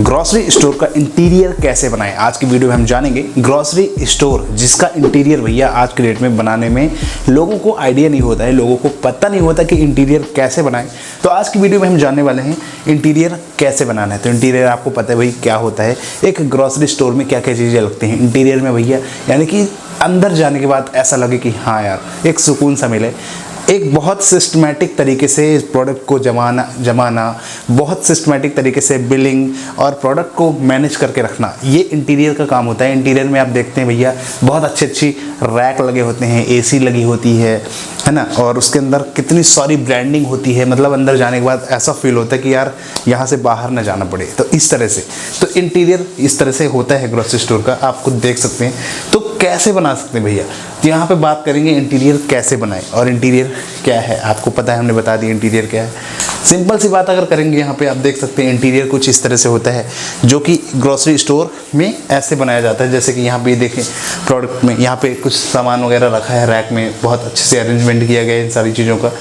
Grocery store का interior कैसे बनाएं, आज की वीडियो में हम जानेंगे। ग्रोसरी स्टोर जिसका इंटीरियर भैया आज के डेट में बनाने में लोगों को आइडिया नहीं होता है, लोगों को पता नहीं होता कि इंटीरियर कैसे बनाएं। तो आज की वीडियो में हम जानने वाले हैं इंटीरियर कैसे बनाना है। तो इंटीरियर आपको पता है भाई क्या होता है, एक ग्रोसरी स्टोर में क्या क्या चीज़ें लगती हैं इंटीरियर में भैया, यानी कि अंदर जाने के बाद ऐसा लगे कि हाँ यार एक सुकून सा मिले। एक बहुत सिस्टमेटिक तरीके से इस प्रोडक्ट को जमाना, बहुत सिस्टमेटिक तरीके से बिलिंग और प्रोडक्ट को मैनेज करके रखना, ये इंटीरियर का काम होता है। इंटीरियर में आप देखते हैं भैया बहुत अच्छी रैक लगे होते हैं, एसी लगी होती है ना, और उसके अंदर कितनी सारी ब्रांडिंग होती है। मतलब अंदर जाने के बाद ऐसा फील होता है कि यार यहाँ से बाहर ना जाना पड़े। तो इस तरह से तो इंटीरियर इस तरह से होता है ग्रोसरी स्टोर का, आप खुद देख सकते हैं। तो कैसे बना सकते हैं भैया, तो यहाँ पे बात करेंगे इंटीरियर कैसे बनाएं। और इंटीरियर क्या है आपको पता है, हमने बता दिया इंटीरियर क्या है। सिंपल सी बात अगर करेंगे, यहाँ पे आप देख सकते हैं इंटीरियर कुछ इस तरह से होता है जो कि ग्रोसरी स्टोर में ऐसे बनाया जाता है। जैसे कि यहाँ पे देखें प्रोडक्ट में यहाँ पे कुछ सामान वगैरह रखा है रैक में, बहुत अच्छे से अरेंजमेंट किया गया है इन सारी चीज़ों का।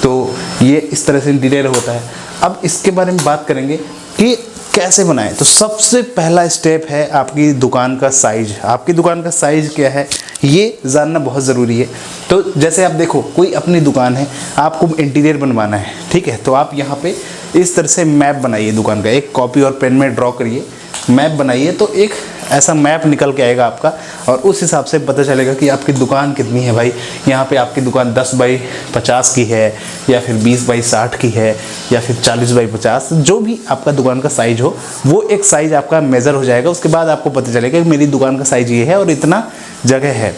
तो ये इस तरह से इंटीरियर होता है। अब इसके बारे में बात करेंगे कि कैसे बनाएं। तो सबसे पहला स्टेप है आपकी दुकान का साइज। आपकी दुकान का साइज क्या है ये जानना बहुत ज़रूरी है। तो जैसे आप देखो कोई अपनी दुकान है, आपको इंटीरियर बनवाना है, ठीक है, तो आप यहाँ पे इस तरह से मैप बनाइए दुकान का, एक कॉपी और पेन में ड्रॉ करिए, मैप बनाइए। तो एक ऐसा मैप निकल के आएगा आपका, और उस हिसाब से पता चलेगा कि आपकी दुकान कितनी है भाई। यहाँ पे आपकी दुकान 10 बाई 50 की है, या फिर 20 बाई 60 की है, या फिर 40 बाई 50, जो भी आपका दुकान का साइज हो वो एक साइज आपका मेज़र हो जाएगा। उसके बाद आपको पता चलेगा कि मेरी दुकान का साइज ये है और इतना जगह है।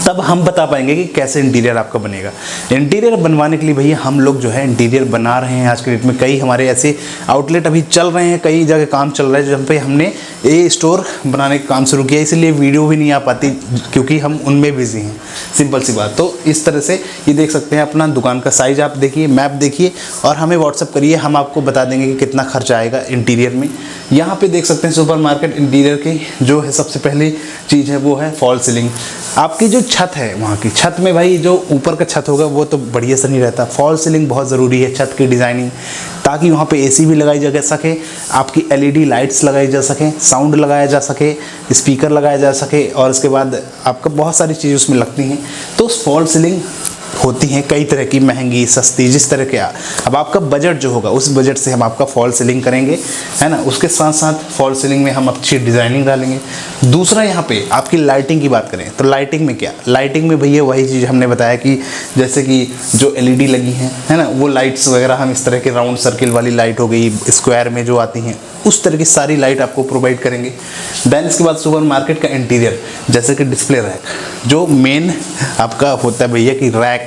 तब हम बता पाएंगे कि कैसे इंटीरियर आपका बनेगा। इंटीरियर बनवाने के लिए भैया हम लोग जो है इंटीरियर बना रहे हैं आज के डेट में। कई हमारे ऐसे आउटलेट अभी चल रहे हैं, कई जगह काम चल रहा है जहाँ पे हमने ये स्टोर बनाने का काम शुरू किया। इसलिए वीडियो भी नहीं आ पाती क्योंकि हम उनमें बिजी हैं, सिंपल सी बात। तो इस तरह से ये देख सकते हैं अपना दुकान का साइज आप देखिए, मैप देखिए और हमें व्हाट्सअप करिए, हम आपको बता देंगे कि कितना खर्चा आएगा इंटीरियर में। यहाँ पे देख सकते हैं सुपरमार्केट इंटीरियर की जो है सबसे पहली चीज़ है वो है फॉल सीलिंग। आपकी जो छत है वहाँ की छत में भाई जो ऊपर का छत होगा वो तो बढ़िया से नहीं रहता, फॉल सीलिंग बहुत ज़रूरी है छत की डिज़ाइनिंग, ताकि वहाँ पे एसी भी लगाई जा सके, आपकी एलईडी लाइट्स लगाई जा सके, साउंड लगाया जा सके, स्पीकर लगाया जा सके, और उसके बाद आपका बहुत सारी चीज़ें उसमें लगती हैं। तो फॉल सीलिंग होती हैं कई तरह की, महंगी सस्ती, जिस तरह के अब आपका बजट जो होगा उस बजट से हम आपका फॉल सीलिंग करेंगे, है ना। उसके साथ साथ फॉल सीलिंग में हम अच्छी डिज़ाइनिंग डालेंगे। दूसरा यहाँ पे आपकी लाइटिंग की बात करें तो लाइटिंग में क्या, लाइटिंग में भैया वही चीज़ हमने बताया कि जैसे कि जो एलईडी लगी हैं, है ना, वो लाइट्स वगैरह हम इस तरह के राउंड सर्किल वाली लाइट हो गई, स्क्वायर में जो आती हैं उस तरह की सारी लाइट आपको प्रोवाइड करेंगे। देन इसके बाद सुपर मार्केट का इंटीरियर, जैसे कि डिस्प्ले रैक, जो मेन आपका होता है भैया कि रैक।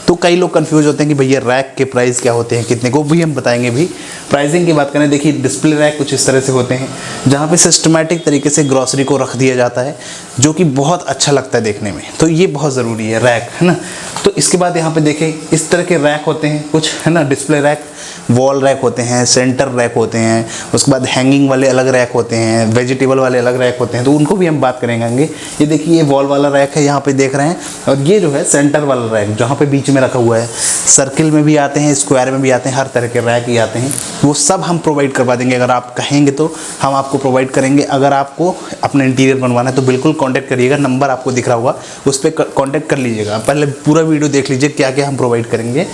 तो कई लोग कंफ्यूज होते हैं कि भैया रैक के प्राइस क्या होते हैं, कितने को, भी हम बताएंगे भी। प्राइसिंग की बात करें, देखिए डिस्प्ले रैक कुछ इस तरह से होते हैं जहाँ पे सिस्टमेटिक तरीके से ग्रॉसरी को रख दिया जाता है, जो कि बहुत अच्छा लगता है देखने में। तो ये बहुत ज़रूरी है रैक, है ना। तो इसके बाद यहाँ पे देखें इस तरह के रैक होते हैं कुछ, है ना, डिस्प्ले रैक, वॉल रैक होते हैं, सेंटर रैक होते हैं, उसके बाद हैंगिंग वाले अलग रैक होते हैं, वेजिटेबल वाले अलग रैक होते हैं। तो उनको भी हम बात करेंगे। ये देखिए ये वॉल वाला रैक है यहाँ पे देख रहे हैं, और ये जो है सेंटर वाला रैक जहाँ पे बीच में रखा हुआ है। सर्किल में भी आते हैं, स्क्वायर में भी आते हैं, हर तरह के रैक ही आते हैं। वो सब हम प्रोवाइड करवा देंगे, अगर आप कहेंगे तो हम आपको प्रोवाइड करेंगे। अगर आपको अपना इंटीरियर बनवाना है तो बिल्कुल कॉन्टैक्ट करिएगा, नंबर आपको दिख रहा होगा उस पर कॉन्टैक्ट कर लीजिएगा। पहले पूरा वीडियो देख लीजिए क्या क्या हम प्रोवाइड करेंगे।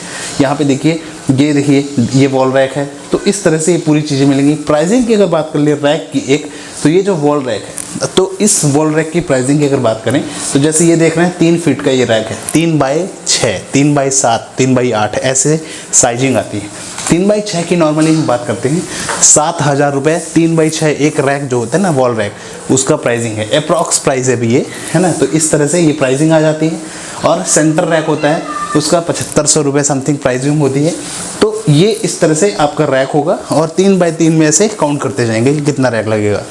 यहाँ पे देखिए ये देखिए ये वॉल रैक है, तो इस तरह से ये पूरी चीज़ें मिलेंगी। प्राइसिंग की अगर बात कर ले रैक की एक, तो ये जो वॉल रैक है, तो इस वॉल रैक की प्राइसिंग की अगर बात करें तो जैसे ये देख रहे हैं 3 फीट का ये रैक है, 3 बाई 6, 3 बाई 7, 3 बाई 8 ऐसे साइजिंग आती है। 3 बाई 6 की नॉर्मली हम बात करते हैं 7,000 रुपये। 3 बाई 6 एक रैक जो होता है ना वॉल रैक, उसका प्राइसिंग है, अप्रॉक्स प्राइस है भी ये, है ना। तो इस तरह से ये प्राइसिंग आ जाती है। और सेंटर रैक होता है उसका 7,500 रुपये समथिंग प्राइसिंग होती है। तो ये इस तरह से आपका रैक होगा, और 3 बाई 3 में से काउंट करते जाएंगे कि कितना रैक लगेगा।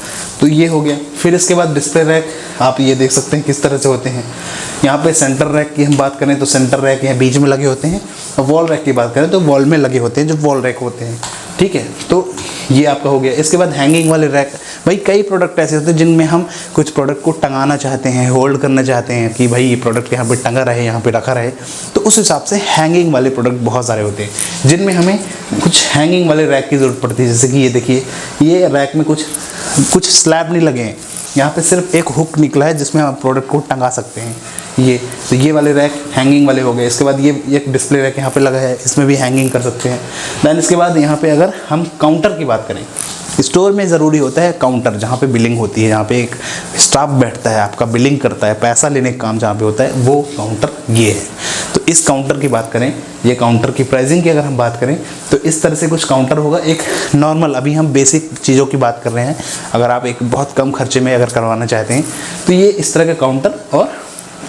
तो ये हो गया। फिर इसके बाद डिस्प्ले रैक आप ये देख सकते हैं किस तरह से होते हैं। यहाँ पे सेंटर रैक की हम बात करें तो सेंटर रैक यहाँ बीच में लगे होते हैं, और वॉल रैक की बात करें तो वॉल में लगे होते हैं जो वॉल रैक होते हैं, ठीक है, तो ये आपका हो गया। इसके बाद हैंगिंग वाले रैक, भाई कई प्रोडक्ट ऐसे होते हैं जिनमें हम कुछ प्रोडक्ट को टंगाना चाहते हैं, होल्ड करना चाहते हैं कि भाई ये प्रोडक्ट यहाँ पे टंगा रहे, यहाँ पे रखा रहे, तो उस हिसाब से हैंगिंग वाले प्रोडक्ट बहुत सारे होते हैं जिनमें हमें कुछ हैंगिंग वाले रैक की ज़रूरत पड़ती है। जैसे कि ये देखिए, ये रैक में कुछ स्लैब नहीं लगे हैं, यहाँ पे सिर्फ एक हुक निकला है जिसमें हम प्रोडक्ट को टंगा सकते हैं। ये तो ये वाले रैक हैंगिंग वाले हो गए। इसके बाद ये एक डिस्प्ले रैक यहाँ पे लगा है, इसमें भी हैंगिंग कर सकते हैं। देन इसके बाद यहाँ पे अगर हम काउंटर की बात करें, स्टोर में ज़रूरी होता है काउंटर, जहाँ पे बिलिंग होती है, जहाँ पे एक स्टाफ बैठता है, आपका बिलिंग करता है, पैसा लेने का काम जहाँ पे होता है, वो काउंटर ये है। तो इस काउंटर की बात करें, ये काउंटर की प्राइसिंग की अगर हम बात करें तो इस तरह से कुछ काउंटर होगा। एक नॉर्मल, अभी हम बेसिक चीज़ों की बात कर रहे हैं, अगर आप एक बहुत कम खर्चे में अगर करवाना चाहते हैं तो ये इस तरह का काउंटर, और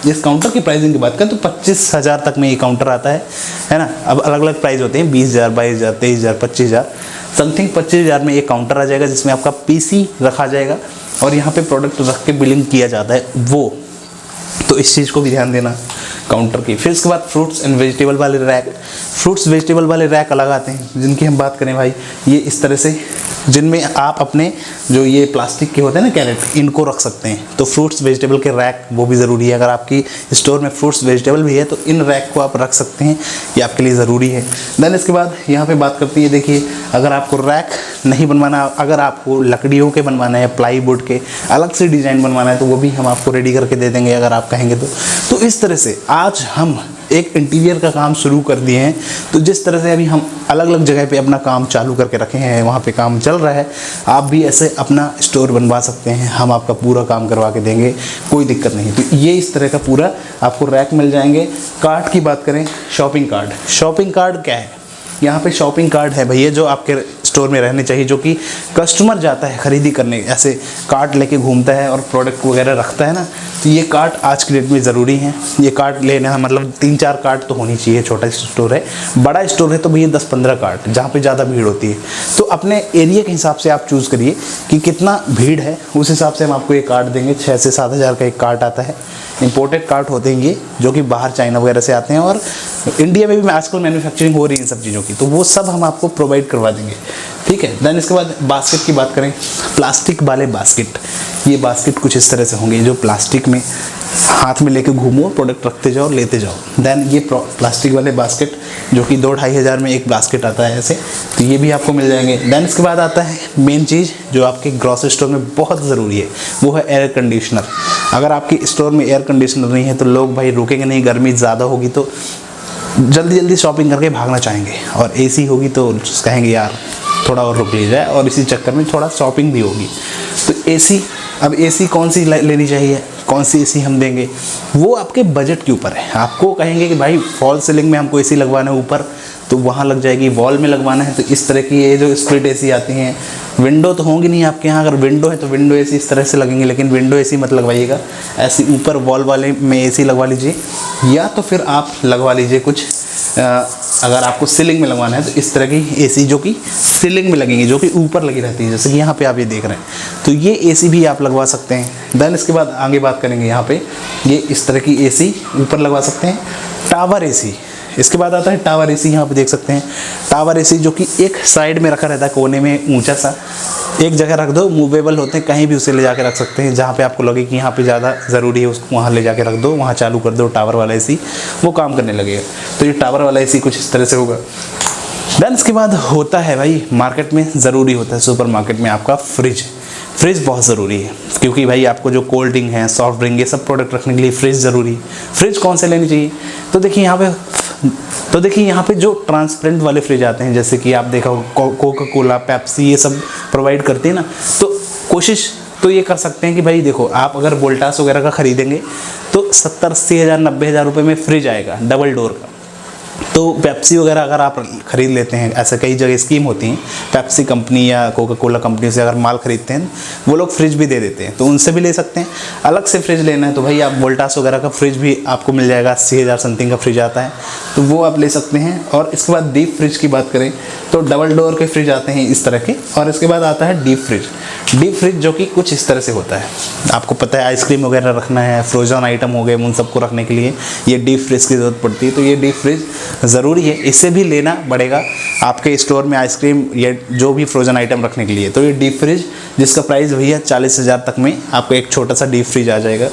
इस काउंटर की प्राइसिंग की बात करें तो 25,000 तक में ये काउंटर आता है ना। अब अलग अलग प्राइस होते हैं, 20,000, 22,000, 23,000, 25,000 समथिंग। 25,000 में एक काउंटर आ जाएगा जिसमें आपका पीसी रखा जाएगा और यहाँ पे प्रोडक्ट रख के बिलिंग किया जाता है वो, तो इस चीज़ को भी ध्यान देना काउंटर की। फिर उसके बाद फ्रूट्स एंड वेजिटेबल वाले रैक, फ्रूट्स वेजिटेबल वाले रैक अलग आते हैं जिनकी हम बात करें भाई, ये इस तरह से, जिनमें आप अपने जो ये प्लास्टिक के होते हैं ना कैरेट, इनको रख सकते हैं। तो फ्रूट्स वेजिटेबल के रैक वो भी ज़रूरी है। अगर आपकी स्टोर में फ्रूट्स वेजिटेबल भी है तो इन रैक को आप रख सकते हैं, ये आपके लिए ज़रूरी है। देन इसके बाद यहाँ पे बात करते हैं, देखिए अगर आपको रैक नहीं बनवाना, अगर आपको लकड़ियों के बनवाना है, प्लाईवुड के अलग से डिज़ाइन बनवाना है, तो वो भी हम आपको रेडी करके दे देंगे अगर आप कहेंगे तो इस तरह से आज हम एक इंटीरियर का काम शुरू कर दिए हैं। तो जिस तरह से अभी हम अलग अलग जगह पे अपना काम चालू करके रखे हैं, वहाँ पे काम चल रहा है, आप भी ऐसे अपना स्टोर बनवा सकते हैं, हम आपका पूरा काम करवा के देंगे, कोई दिक्कत नहीं। तो ये इस तरह का पूरा आपको रैक मिल जाएंगे। कार्ट की बात करें, शॉपिंग कार्ट, शॉपिंग कार्ट क्या है, यहाँ पे शॉपिंग कार्ट है भैया जो आपके स्टोर में रहने चाहिए, जो कि कस्टमर जाता है खरीदी करने, ऐसे कार्ट लेके घूमता है और प्रोडक्ट वगैरह रखता है ना, तो ये कार्ट आज की डेट में ज़रूरी है। ये कार्ट लेना मतलब 3-4 कार्ट तो होनी चाहिए। छोटा स्टोर है, बड़ा स्टोर है तो भैया 10-15 कार्ट, जहाँ पे ज़्यादा भीड़ होती है। तो अपने एरिया के हिसाब से आप चूज़ करिए कि कितना भीड़ है, उस हिसाब से हम आपको ये कार्ट देंगे। 6 से 7 हज़ार का एक कार्ट आता है। इंपोर्टेड कार्ट होते हैं ये, जो कि बाहर चाइना वगैरह से आते हैं, और इंडिया में भी आजकल मैन्युफैक्चरिंग हो रही है इन सब चीज़ों की, तो वो सब हम आपको प्रोवाइड करवा देंगे, ठीक है। देन इसके बाद बास्केट की बात करें, प्लास्टिक वाले बास्केट, ये बास्केट कुछ इस तरह से होंगे जो प्लास्टिक में हाथ में लेके घूमो, प्रोडक्ट रखते जाओ, लेते जाओ। देन ये प्लास्टिक वाले बास्केट जो कि 2-2.5 हज़ार में एक बास्केट आता है ऐसे, तो ये भी आपको मिल जाएंगे। देन इसके बाद आता है मेन चीज़ जो आपके ग्रॉसरी स्टोर में बहुत ज़रूरी है, वो है एयर कंडीशनर। अगर आपकी स्टोर में एयर कंडीशनर नहीं है तो लोग भाई रुकेंगे नहीं, गर्मी ज़्यादा होगी तो जल्दी जल्दी शॉपिंग करके भागना चाहेंगे, और एसी होगी तो कहेंगे यार थोड़ा और रुक ली जाए, और इसी चक्कर में थोड़ा शॉपिंग भी होगी। तो एसी, अब एसी कौन सी लेनी चाहिए, कौन सी एसी हम देंगे, वो आपके बजट के ऊपर है। आपको कहेंगे कि भाई फॉल सीलिंग में हमको एसी लगवाना है ऊपर, तो वहाँ लग जाएगी। वॉल में लगवाना है तो इस तरह की ये जो स्प्लिट एसी आती हैं, विंडो तो होंगी नहीं आपके यहाँ, अगर विंडो है तो विंडो एसी इस तरह से लगेंगे, लेकिन विंडो एसी मत लगवाइएगा, ऐसी ऊपर वॉल वाले में एसी लगवा लीजिए, या तो फिर आप लगवा लीजिए कुछ अगर आपको सीलिंग में लगवाना है तो इस तरह की एसी जो कि सीलिंग में लगेंगी, जो कि ऊपर लगी रहती है, जैसे कि यहाँ पे आप ये देख रहे हैं, तो ये एसी भी आप लगवा सकते हैं। देन इसके बाद आगे बात करेंगे, यहाँ पे ये इस तरह की एसी ऊपर लगवा सकते हैं। टावर एसी, इसके बाद आता है टावर एसी, यहाँ पे देख सकते हैं टावर एसी जो कि एक साइड में रखा रहता है, कोने में ऊंचा सा, एक जगह रख दो, मूवेबल होते हैं, कहीं भी उसे ले जाके रख सकते हैं, जहाँ पे आपको लगे कि यहाँ पे ज़्यादा ज़रूरी है उसको वहाँ ले जाके रख दो, वहाँ चालू कर दो टावर वाला एसी, वो काम करने लगेगा। तो ये टावर वाला एसी कुछ इस तरह से होगा। देन इसके बाद होता है भाई मार्केट में ज़रूरी होता है, सुपर मार्केट में आपका फ्रिज। फ्रिज बहुत ज़रूरी है, क्योंकि भाई आपको जो कोल्ड ड्रिंक है, सॉफ्ट ड्रिंक, ये सब प्रोडक्ट रखने के लिए फ्रिज ज़रूरी है। फ्रिज कौन से लेनी चाहिए, तो देखिए यहाँ पे जो ट्रांसपेरेंट वाले फ्रिज आते हैं, जैसे कि आप देखा कोका कोला, पेप्सी, ये सब प्रोवाइड करती है ना, तो कोशिश तो ये कर सकते हैं कि भाई देखो, आप अगर वोल्टास वगैरह का खरीदेंगे तो 70-80 हज़ार 90 हज़ार रुपये में फ्रिज आएगा डबल डोर का। तो पेप्सी वगैरह अगर आप ख़रीद लेते हैं, ऐसे कई जगह स्कीम होती हैं, पेप्सी कंपनी या कोका कोला कंपनी से अगर माल ख़रीदते हैं वो लोग फ्रिज भी दे देते हैं, तो उनसे भी ले सकते हैं। अलग से फ्रिज लेना है तो भाई आप वोल्टास वगैरह का फ्रिज भी आपको मिल जाएगा, 80 हज़ार समथिंग का फ्रिज आता है, तो वो आप ले सकते हैं। और इसके बाद डीप फ्रिज की बात करें तो डबल डोर के फ्रिज आते हैं इस तरह के, और इसके बाद आता है डीप फ्रिज। डीप फ्रिज जो कि कुछ इस तरह से होता है, आपको पता है आइसक्रीम वगैरह रखना है, फ्रोजन आइटम हो गए, उन सबको रखने के लिए ये डीप फ्रिज की ज़रूरत पड़ती है। तो ये डीप फ्रिज ज़रूरी है, इससे भी लेना पड़ेगा आपके स्टोर में आइसक्रीम या जो भी फ्रोजन आइटम रखने के लिए। तो ये डीप फ्रिज जिसका प्राइस भैया 40,000 तक में आपको एक छोटा सा डीप फ्रिज आ जाएगा।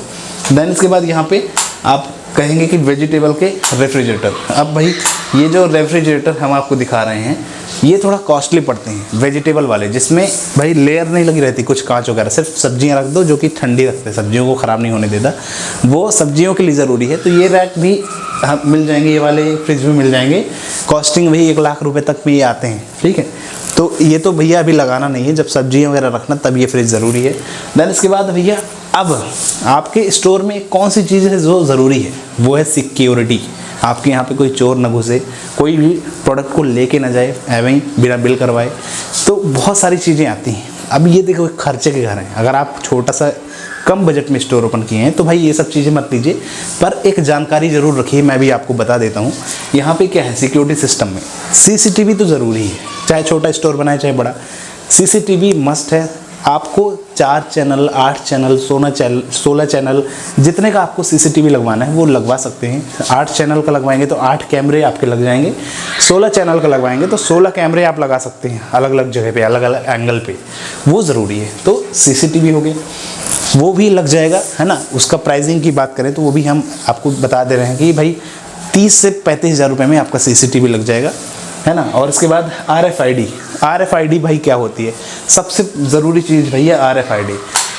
देन इसके बाद यहाँ पे आप कहेंगे कि वेजिटेबल के रेफ्रिजरेटर। अब भाई ये जो रेफ्रिजरेटर हम आपको दिखा रहे हैं ये थोड़ा कॉस्टली पड़ते हैं, वेजिटेबल वाले, जिसमें भाई लेयर नहीं लगी रहती कुछ कांच वगैरह, सिर्फ सब्जियां रख दो जो कि ठंडी रखते हैं, सब्जियों को ख़राब नहीं होने देता, वो सब्जियों के लिए ज़रूरी है। तो ये रैक भी मिल जाएंगे, ये वाले फ्रिज भी मिल जाएंगे। कॉस्टिंग वही 1 लाख रुपये तक में ये आते हैं, ठीक है। तो ये तो भैया अभी लगाना नहीं है, जब सब्जियाँ वगैरह रखना तब ये फ्रिज ज़रूरी है। देन इसके बाद भैया अब आपके स्टोर में कौन सी चीज़ है जो ज़रूरी है, वो है सिक्योरिटी। आपके यहाँ पे कोई चोर न घुसे, कोई भी प्रोडक्ट को लेके ना जाए एवं ही बिना बिल करवाए। तो बहुत सारी चीज़ें आती हैं। अब ये देखो खर्चे के घर हैं, अगर आप छोटा सा कम बजट में स्टोर ओपन किए हैं तो भाई ये सब चीज़ें मत लीजिए, पर एक जानकारी ज़रूर रखिए। मैं भी आपको बता देता हूँ यहाँ पे क्या है सिक्योरिटी सिस्टम में। सीसीटीवी तो ज़रूरी है, चाहे छोटा स्टोर बनाए चाहे बड़ा, सीसीटीवी मस्ट है। आपको 4 चैनल, 8 चैनल, 16 चैनल जितने का आपको सीसीटीवी लगवाना है वो लगवा सकते हैं। 8 चैनल का लगवाएंगे तो 8 कैमरे आपके लग जाएंगे, 16 चैनल का लगवाएंगे तो 16 कैमरे आप लगा सकते हैं अलग अलग जगह पे, अलग अलग एंगल पे, वो ज़रूरी है। तो सीसीटीवी हो गए, वो भी लग जाएगा, है ना। उसका प्राइसिंग की बात करें तो वो भी हम आपको बता दे रहे हैं कि भाई 30 से 35 हज़ार रुपये में आपका सीसीटीवी लग जाएगा, है ना। और इसके बाद RFID भाई क्या होती है, सबसे ज़रूरी चीज़ भैया RFID।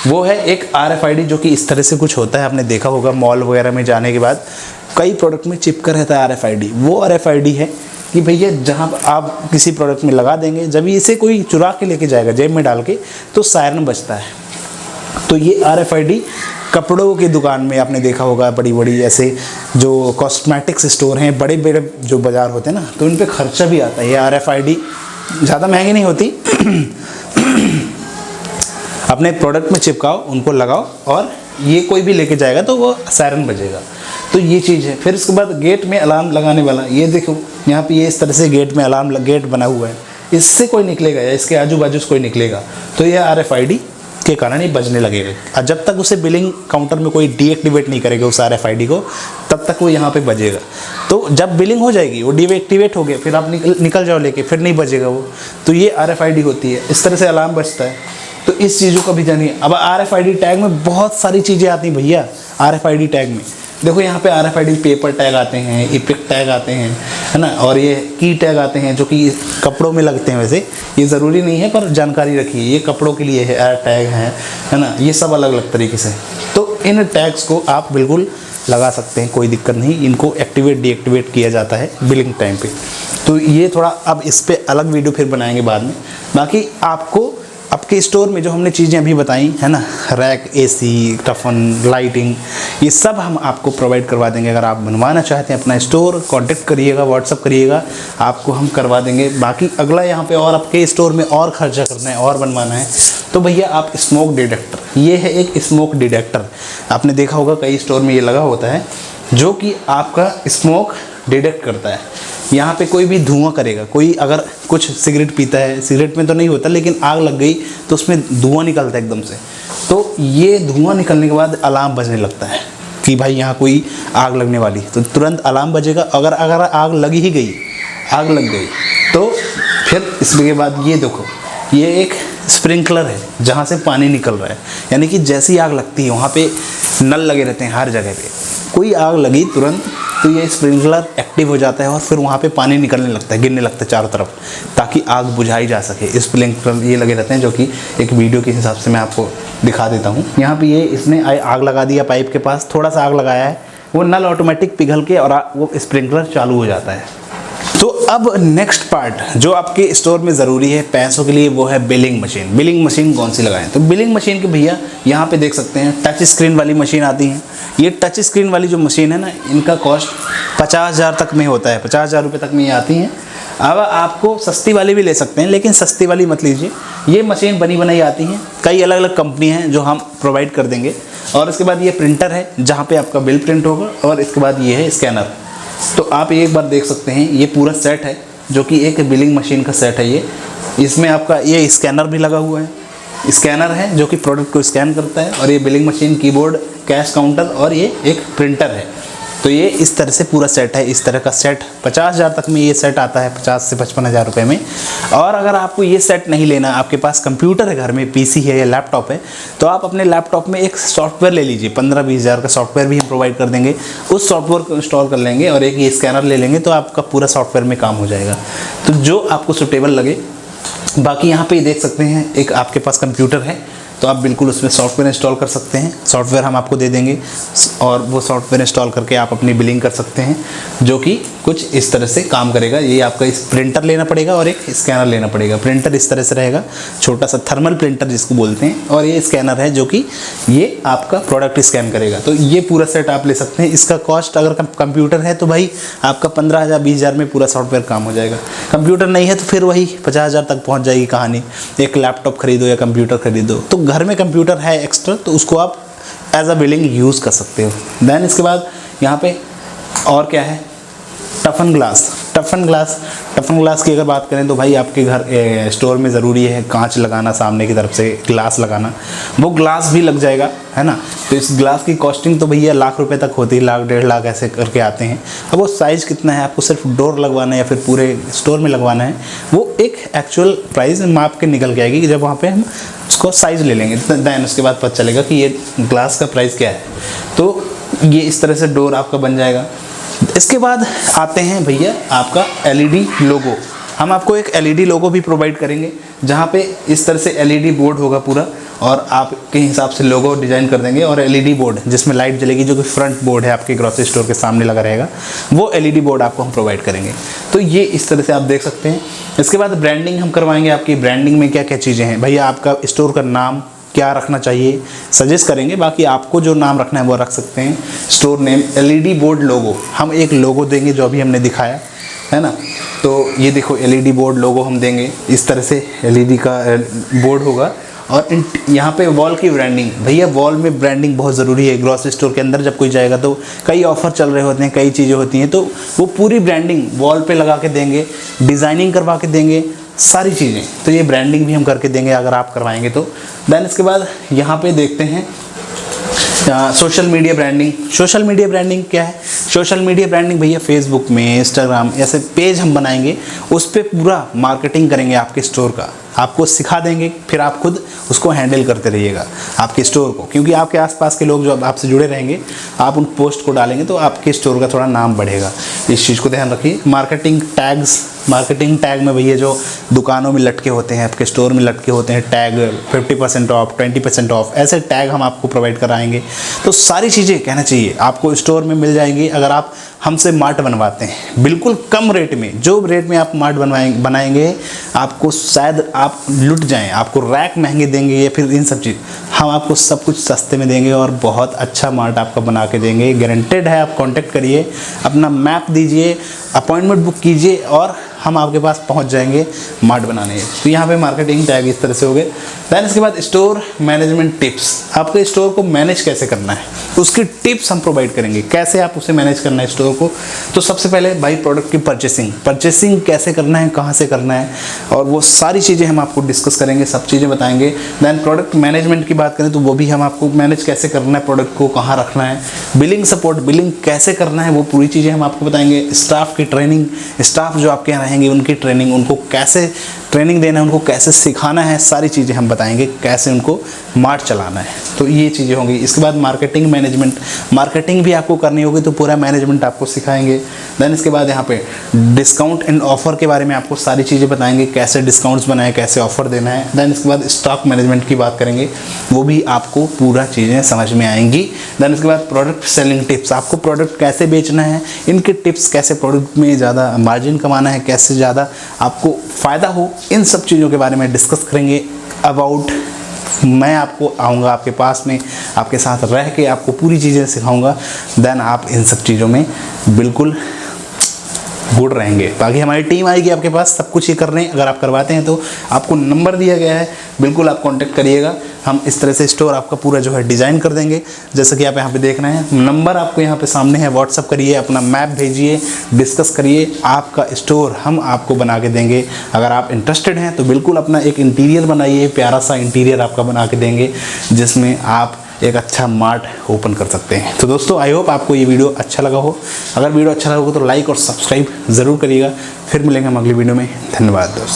वो है एक RFID जो कि इस तरह से कुछ होता है, आपने देखा होगा मॉल वगैरह में जाने के बाद कई प्रोडक्ट में चिपका रहता है RFID। वो RFID है कि भैया जहाँ आप किसी प्रोडक्ट में लगा देंगे, जब इसे कोई चुरा के लेके जाएगा जेब में डाल के तो सायरन बजता है। तो ये RFID कपड़ों की दुकान में आपने देखा होगा, बड़ी बड़ी ऐसे जो कॉस्मेटिक्स स्टोर हैं, बड़े बड़े जो बाज़ार होते हैं ना, तो इन पे खर्चा भी आता है। ये RFID ज़्यादा महंगी नहीं होती अपने प्रोडक्ट में चिपकाओ, उनको लगाओ और ये कोई भी लेके जाएगा तो वो सायरन बजेगा। तो ये चीज़ है। फिर उसके बाद गेट में अलार्म लगाने वाला, ये देखो यहाँ पे ये इस तरह से गेट में अलार्म गेट बना हुआ है, इससे कोई निकलेगा या इसके आजू बाजू से कोई निकलेगा तो ये RFID के कारण ही बजने लगेगा। और जब तक उसे बिलिंग काउंटर में कोई डीएक्टिवेट नहीं करेगा उस RFID को, तब तक वो यहाँ पे बजेगा। तो जब बिलिंग हो जाएगी वो डीएक्टिवेट हो गया, फिर आप निकल जाओ लेके, फिर नहीं बजेगा वो। तो ये RFID होती है, इस तरह से अलार्म बजता है। तो इस चीज़ों का भी जानिए। अब RFID टैग में बहुत सारी चीज़ें आती हैं भैया। RFID टैग में देखो यहाँ पे RFID पेपर टैग आते हैं, इपिक टैग आते हैं, है ना, और ये की टैग आते हैं जो कि कपड़ों में लगते हैं। वैसे ये ज़रूरी नहीं है पर जानकारी रखिए, ये कपड़ों के लिए है एयर टैग है ना, ये सब अलग अलग तरीके से। तो इन टैग्स को आप बिल्कुल लगा सकते हैं, कोई दिक्कत नहीं। इनको एक्टिवेट डीएक्टिवेट किया जाता है बिलिंग टाइम पे। तो ये थोड़ा अब इस पर अलग वीडियो फिर बनाएंगे बाद में। बाकी आपको आपके स्टोर में जो हमने चीज़ें अभी बताई है ना, रैक, AC, टफन, लाइटिंग, ये सब हम आपको प्रोवाइड करवा देंगे। अगर आप बनवाना चाहते हैं अपना स्टोर, कांटेक्ट करिएगा, व्हाट्सअप करिएगा, आपको हम करवा देंगे। बाकी अगला यहाँ पे और आपके स्टोर में और खर्चा करना है और बनवाना है तो भैया आप स्मोक डिटेक्टर, ये है एक स्मोक डिटेक्टर, आपने देखा होगा कई स्टोर में ये लगा होता है, जो कि आपका स्मोक डिटेक्ट करता है। यहाँ पे कोई भी धुआं करेगा, कोई अगर कुछ सिगरेट पीता है, सिगरेट में तो नहीं होता लेकिन आग लग गई तो उसमें धुआं निकलता है एकदम से, तो ये धुआं निकलने के बाद अलार्म बजने लगता है कि भाई यहाँ कोई आग लगने वाली, तो तुरंत अलार्म बजेगा। अगर आग लग ही गई, आग लग गई तो फिर इसके बाद ये देखो, ये एक स्प्रिंकलर है जहाँ से पानी निकल रहा है, यानी कि जैसी आग लगती है वहाँ पे नल लगे रहते हैं हर जगह पे, कोई आग लगी तुरंत तो ये स्प्रिंकलर एक्टिव हो जाता है और फिर वहाँ पे पानी निकलने लगता है, गिरने लगता है चारों तरफ, ताकि आग बुझाई जा सके। स्प्रिंकलर ये लगे रहते हैं जो कि एक वीडियो के हिसाब से मैं आपको दिखा देता हूँ। यहाँ पे ये इसने आग लगा दिया, पाइप के पास थोड़ा सा आग लगाया है, वो नल ऑटोमेटिक पिघल के और वो स्प्रिंकलर चालू हो जाता है। तो अब नेक्स्ट पार्ट जो आपके स्टोर में ज़रूरी है पैसों के लिए, वो है बिलिंग मशीन। बिलिंग मशीन कौन सी लगाएं? तो बिलिंग मशीन के भैया यहाँ पे देख सकते हैं टच स्क्रीन वाली मशीन आती हैं। ये टच स्क्रीन वाली जो मशीन है ना, इनका कॉस्ट 50,000 तक में होता है, 50,000 रुपये तक में ये आती हैं। अब आपको सस्ती वाली भी ले सकते हैं, लेकिन सस्ती वाली मत लीजिए। ये मशीन बनी बनाई आती हैं, कई अलग अलग कंपनी हैं जो हम प्रोवाइड कर देंगे। और इसके बाद ये प्रिंटर है जहाँ पे आपका बिल प्रिंट होगा, और इसके बाद ये है स्कैनर। तो आप एक बार देख सकते हैं, ये पूरा सेट है जो कि एक बिलिंग मशीन का सेट है। ये इसमें आपका ये स्कैनर भी लगा हुआ है, स्कैनर है जो कि प्रोडक्ट को स्कैन करता है, और ये billing machine, keyboard, cash counter और ये एक प्रिंटर है। तो ये इस तरह से पूरा सेट है। इस तरह का सेट 50,000 तक में ये सेट आता है, 50 से 55,000 रुपये में। और अगर आपको ये सेट नहीं लेना, आपके पास कंप्यूटर है घर में, पीसी है या लैपटॉप है, तो आप अपने लैपटॉप में एक सॉफ्टवेयर ले लीजिए। 15-20 हज़ार का सॉफ्टवेयर भी हम प्रोवाइड कर देंगे। उस सॉफ्टवेयर को इंस्टॉल कर लेंगे और एक ये स्कैनर ले लेंगे, तो आपका पूरा सॉफ्टवेयर में काम हो जाएगा। तो जो आपको सुटेबल लगे। बाकी यहाँ पे देख सकते हैं, एक आपके पास कंप्यूटर है तो आप बिल्कुल उसमें सॉफ्टवेयर इंस्टॉल कर सकते हैं। सॉफ्टवेयर हम आपको दे देंगे और वो सॉफ्टवेयर इंस्टॉल करके आप अपनी बिलिंग कर सकते हैं, जो कि कुछ इस तरह से काम करेगा। ये आपका इस प्रिंटर लेना पड़ेगा और एक स्कैनर लेना पड़ेगा। प्रिंटर इस तरह से रहेगा, छोटा सा थर्मल प्रिंटर जिसको बोलते हैं, और ये स्कैनर है जो कि ये आपका प्रोडक्ट स्कैन करेगा। तो ये पूरा सेट आप ले सकते हैं। इसका कॉस्ट अगर कंप्यूटर है तो भाई आपका 15,000-20,000 में पूरा सॉफ्टवेयर काम हो जाएगा। कंप्यूटर नहीं है तो फिर वही 50,000 तक पहुँच जाएगी कहानी। एक लैपटॉप खरीदो या कंप्यूटर खरीदो। तो घर में कंप्यूटर है एक्स्ट्रा, तो उसको आप एज अ बिलिंग यूज़ कर सकते हो। देन इसके बाद यहाँ पे और क्या है, टफन ग्लास की अगर बात करें तो भाई आपके घर स्टोर में ज़रूरी है कांच लगाना, सामने की तरफ से ग्लास लगाना। वो ग्लास भी लग जाएगा, है ना। तो इस ग्लास की कॉस्टिंग तो भैया लाख रुपए तक होती है, लाख 1.5 लाख ऐसे करके आते हैं। अब वो साइज़ कितना है, आपको सिर्फ डोर लगवाना है या फिर पूरे स्टोर में लगवाना है, वो एक एक्चुअल प्राइस माप के निकल के आएगी कि जब वहाँ पे हम उसको साइज़ ले लेंगे। दैन उसके बाद पता चलेगा कि ये ग्लास का प्राइस क्या है। तो ये इस तरह से डोर आपका बन जाएगा। इसके बाद आते हैं भैया आपका एलईडी लोगो। हम आपको एक एलईडी लोगो भी प्रोवाइड करेंगे, जहाँ पे इस तरह से एलईडी बोर्ड होगा पूरा, और आपके हिसाब से लोगो डिज़ाइन कर देंगे। और एलईडी बोर्ड जिसमें लाइट जलेगी, जो कि फ्रंट बोर्ड है आपके ग्रोसरी स्टोर के सामने लगा रहेगा, वो एलईडी बोर्ड आपको हम प्रोवाइड करेंगे। तो ये इस तरह से आप देख सकते हैं। इसके बाद ब्रांडिंग हम करवाएंगे। आपकी ब्रांडिंग में क्या क्या चीज़ें हैं भैया, आपका स्टोर का नाम क्या रखना चाहिए सजेस्ट करेंगे, बाकी आपको जो नाम रखना है वो रख सकते हैं। स्टोर नेम, एलईडी बोर्ड लोगो, हम एक लोगो देंगे जो अभी हमने दिखाया है ना। तो ये देखो एलईडी बोर्ड लोगो हम देंगे, इस तरह से एलईडी का बोर्ड होगा। और यहाँ पे वॉल की ब्रांडिंग, भैया वॉल में ब्रांडिंग बहुत ज़रूरी है। ग्रॉसरी स्टोर के अंदर जब कोई जाएगा तो कई ऑफ़र चल रहे होते हैं, कई चीज़ें होती हैं, तो वो पूरी ब्रांडिंग वॉल पे लगा के देंगे, डिज़ाइनिंग करवा के देंगे, सारी चीज़ें। तो ये ब्रांडिंग भी हम करके देंगे अगर आप करवाएंगे तो। दैन इसके बाद यहाँ पे देखते हैं social media branding. Social media branding क्या है, सोशल मीडिया ब्रांडिंग भैया फेसबुक में, इंस्टाग्राम, ऐसे पेज हम बनाएंगे, उस पर पूरा मार्केटिंग करेंगे आपके स्टोर का, आपको सिखा देंगे, फिर आप खुद उसको हैंडल करते रहिएगा आपके स्टोर को। क्योंकि आपके आसपास के लोग जो आपसे जुड़े रहेंगे, आप उन पोस्ट को डालेंगे तो आपके स्टोर का थोड़ा नाम बढ़ेगा। इस चीज़ को ध्यान रखिए। मार्केटिंग टैग्स, मार्केटिंग टैग में भैया जो दुकानों में लटके होते हैं, आपके स्टोर में लटके होते हैं टैग, 50% ऑफ, 20% ऑफ, ऐसे टैग हम आपको प्रोवाइड कराएंगे। तो सारी चीज़ें कहना चाहिए आपको स्टोर में मिल जाएंगी अगर आप हमसे मार्ट बनवाते हैं, बिल्कुल कम रेट में। जो रेट में आप मार्ट बनाएंगे आपको शायद आप लुट जाएं, आपको रैक महंगे देंगे या फिर इन सब चीज़, हम आपको सब कुछ सस्ते में देंगे और बहुत अच्छा मार्ट आपका बना के देंगे, गारंटेड है। आप कांटेक्ट करिए, अपना मैप दीजिए, अपॉइंटमेंट बुक कीजिए और हम आपके पास पहुंच जाएंगे मार्ट बनाने। तो यहाँ पे मार्केटिंग टैग इस तरह से हो गए। दैन इसके बाद स्टोर मैनेजमेंट टिप्स, आपके स्टोर को मैनेज कैसे करना है उसकी टिप्स हम प्रोवाइड करेंगे, कैसे आप उसे मैनेज करना है स्टोर को। तो सबसे पहले भाई प्रोडक्ट की परचेसिंग कैसे करना है, कहाँ से करना है, और वो सारी चीज़ें हम आपको डिस्कस करेंगे, सब चीज़ें बताएंगे। दैन प्रोडक्ट मैनेजमेंट की बात करें तो वो भी हम आपको मैनेज कैसे करना है, प्रोडक्ट को कहाँ रखना है। बिलिंग सपोर्ट, बिलिंग कैसे करना है, वो पूरी चीज़ें हम आपको बताएंगे। स्टाफ की ट्रेनिंग, स्टाफ जो आपके यहाँ रहेंगे उनकी ट्रेनिंग, उनको कैसे ट्रेनिंग देना है, उनको कैसे सिखाना है, सारी चीज़ें हम बताएंगे, कैसे उनको मार्ट चलाना है। तो ये चीज़ें होंगी। इसके बाद मार्केटिंग मैनेजमेंट, मार्केटिंग भी आपको करनी होगी तो पूरा मैनेजमेंट आपको सिखाएंगे। दैन इसके बाद यहाँ पे डिस्काउंट एंड ऑफर के बारे में आपको सारी चीज़ें बताएंगे, कैसे डिस्काउंट्स बनाए, कैसे ऑफर देना है। दैन इसके बाद स्टॉक मैनेजमेंट की बात करेंगे, वो भी आपको पूरा चीज़ें समझ में आएंगी। दैन इसके बाद प्रोडक्ट सेलिंग टिप्स, आपको प्रोडक्ट कैसे बेचना है, इनके टिप्स, कैसे प्रोडक्ट में ज़्यादा मार्जिन कमाना है, कैसे ज़्यादा आपको फ़ायदा हो, इन सब चीज़ों के बारे में डिस्कस करेंगे। अबाउट, मैं आपको आऊँगा आपके पास में, आपके साथ रह के आपको पूरी चीज़ें सिखाऊंगा। देन आप इन सब चीज़ों में बिल्कुल गुड रहेंगे। बाकी हमारी टीम आएगी आपके पास सब कुछ ये करने। अगर आप करवाते हैं तो आपको नंबर दिया गया है, बिल्कुल आप कांटेक्ट करिएगा। हम इस तरह से स्टोर आपका पूरा जो है डिज़ाइन कर देंगे, जैसा कि आप यहाँ पे देख रहे हैं। नंबर आपको यहाँ पे सामने है, व्हाट्सअप करिए, अपना मैप भेजिए, डिस्कस करिए, आपका स्टोर हम आपको बना के देंगे। अगर आप इंटरेस्टेड हैं तो बिल्कुल अपना एक इंटीरियर बनाइए, प्यारा सा इंटीरियर आपका बना के देंगे, जिसमें आप एक अच्छा मार्ट ओपन कर सकते हैं। तो दोस्तों आई होप आपको ये वीडियो अच्छा लगा हो। अगर वीडियो अच्छा लगा हो तो लाइक और सब्सक्राइब ज़रूर करिएगा। फिर मिलेंगे हम अगली वीडियो में। धन्यवाद दोस्तों।